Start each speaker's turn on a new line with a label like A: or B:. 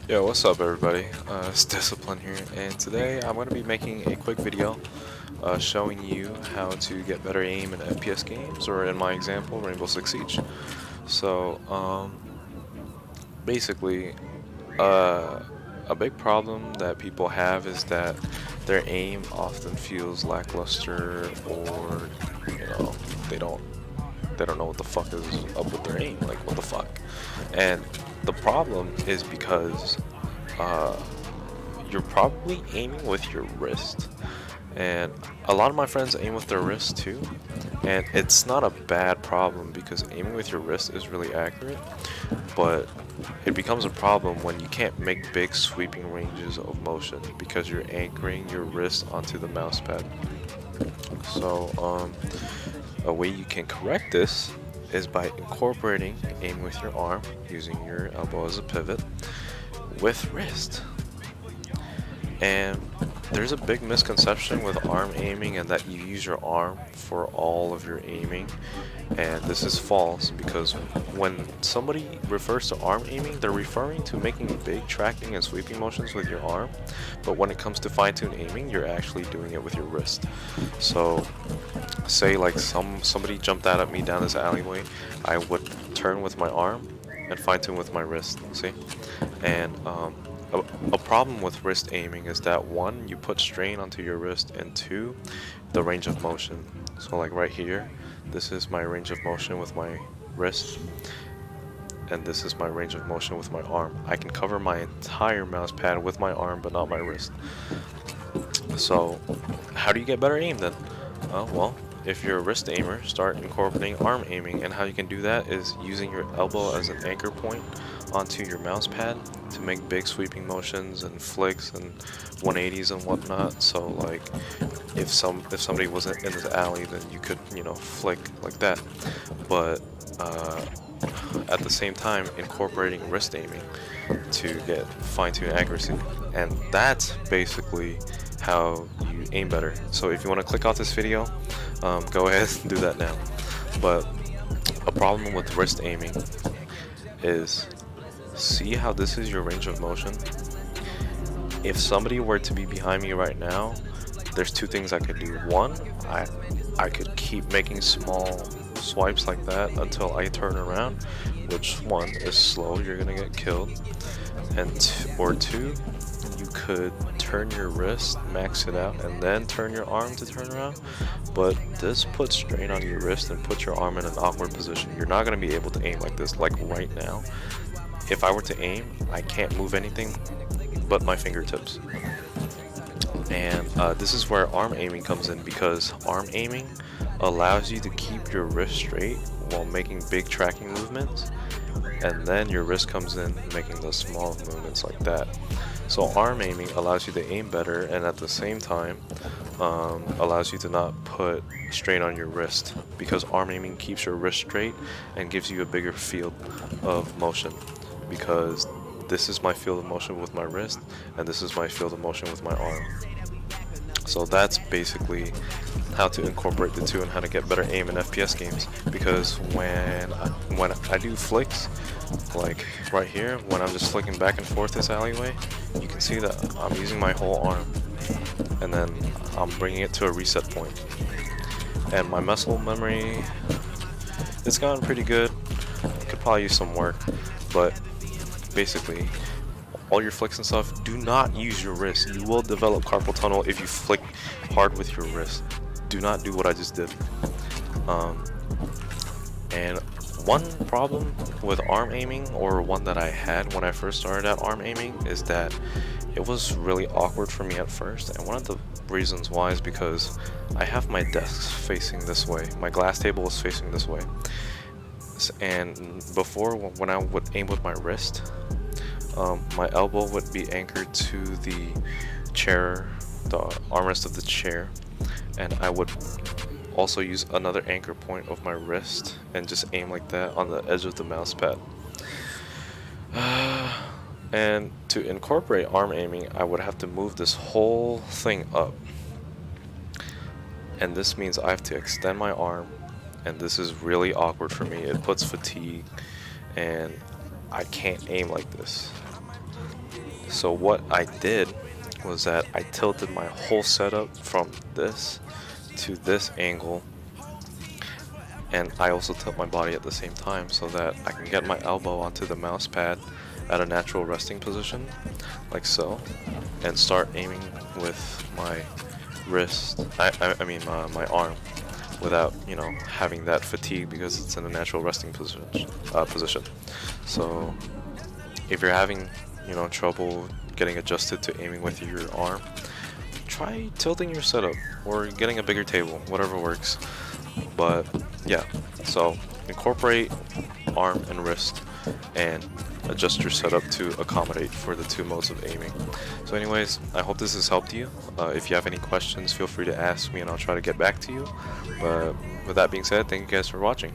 A: Yo, what's up everybody? It's Discipline here, and today I'm going to be making a quick video showing you how to get better aim in FPS games, or in my example, Rainbow Six Siege. So, basically, uh, a big problem that people have is that their aim often feels lackluster, or, you know, they don't they don't know what the fuck is up with their aim, like what the fuck. And the problem is because uh, you're probably aiming with your wrist. And a lot of my friends aim with their wrist too. And it's not a bad problem because aiming with your wrist is really accurate. But it becomes a problem when you can't make big sweeping ranges of motion because you're anchoring your wrist onto the mouse pad. So, a way you can correct this is by incorporating aiming with your arm using your elbow as a pivot with wrist. And there's a big misconception with arm aiming and that you use your arm for all of your aiming. And this is false because when somebody refers to arm aiming, they're referring to making big tracking and sweeping motions with your arm. But when it comes to fine-tune aiming, you're actually doing it with your wrist. So say like somebody jumped out at me down this alleyway, I would turn with my arm and fine-tune with my wrist, see? And a problem with wrist aiming is that one, you put strain onto your wrist, and two, the range of motion. So like right here, this is my range of motion with my wrist, and this is my range of motion with my arm. I can cover my entire mouse pad with my arm, but not my wrist. So how do you get better aim then? Well, if you're a wrist aimer, start incorporating arm aiming, and how you can do that is using your elbow as an anchor point onto your mouse pad to make big sweeping motions and flicks and 180s and whatnot. So like if somebody was in this alley, then you could, flick like that. But at the same time incorporating wrist aiming to get fine-tuned accuracy, and that's basically how you aim better. So if you want to click off this video, go ahead and do that now. But a problem with wrist aiming is, see how this is your range of motion? If somebody were to be behind me right now, there's two things I could do. One, I could keep making small swipes like that until I turn around, which one is slow, you're gonna get killed. Or two, you could turn your wrist, max it out, and then turn your arm to turn around. But this puts strain on your wrist and puts your arm in an awkward position. You're not gonna be able to aim like this, like right now. If I were to aim, I can't move anything but my fingertips. And this is where arm aiming comes in, because arm aiming allows you to keep your wrist straight while making big tracking movements, and then your wrist comes in making those small movements like that. So arm aiming allows you to aim better, and at the same time allows you to not put strain on your wrist, because arm aiming keeps your wrist straight and gives you a bigger field of motion, because this is my field of motion with my wrist, and this is my field of motion with my arm. So that's basically how to incorporate the two and how to get better aim in FPS games. Because when I do flicks, like right here, when I'm just flicking back and forth this alleyway, you can see that I'm using my whole arm, and then I'm bringing it to a reset point. And my muscle memory, it's gotten pretty good. Could probably use some work, but basically, all your flicks and stuff, do not use your wrist. You will develop carpal tunnel if you flick hard with your wrist. Do not do what I just did. And one problem with arm aiming, or one that I had when I first started at arm aiming, is that it was really awkward for me at first. And one of the reasons why is because I have my desk facing this way. My glass table is facing this way. And before, when I would aim with my wrist, my elbow would be anchored to the chair, the armrest of the chair, and I would also use another anchor point of my wrist and just aim like that on the edge of the mouse pad. And to incorporate arm aiming, I would have to move this whole thing up, and this means I have to extend my arm, and this is really awkward for me. It puts fatigue, and I can't aim like this. So what I did was that I tilted my whole setup from this to this angle, and I also tilt my body at the same time so that I can get my elbow onto the mouse pad at a natural resting position, like so, and start aiming with my wrist, I mean my arm, without, you know, having that fatigue because it's in a natural resting position. So if you're having, you know, trouble getting adjusted to aiming with your arm, try tilting your setup or getting a bigger table, whatever works. But yeah, so incorporate arm and wrist and adjust your setup to accommodate for the two modes of aiming. So anyways, I hope this has helped you. If you have any questions, feel free to ask me and I'll try to get back to you. But with that being said, thank you guys for watching.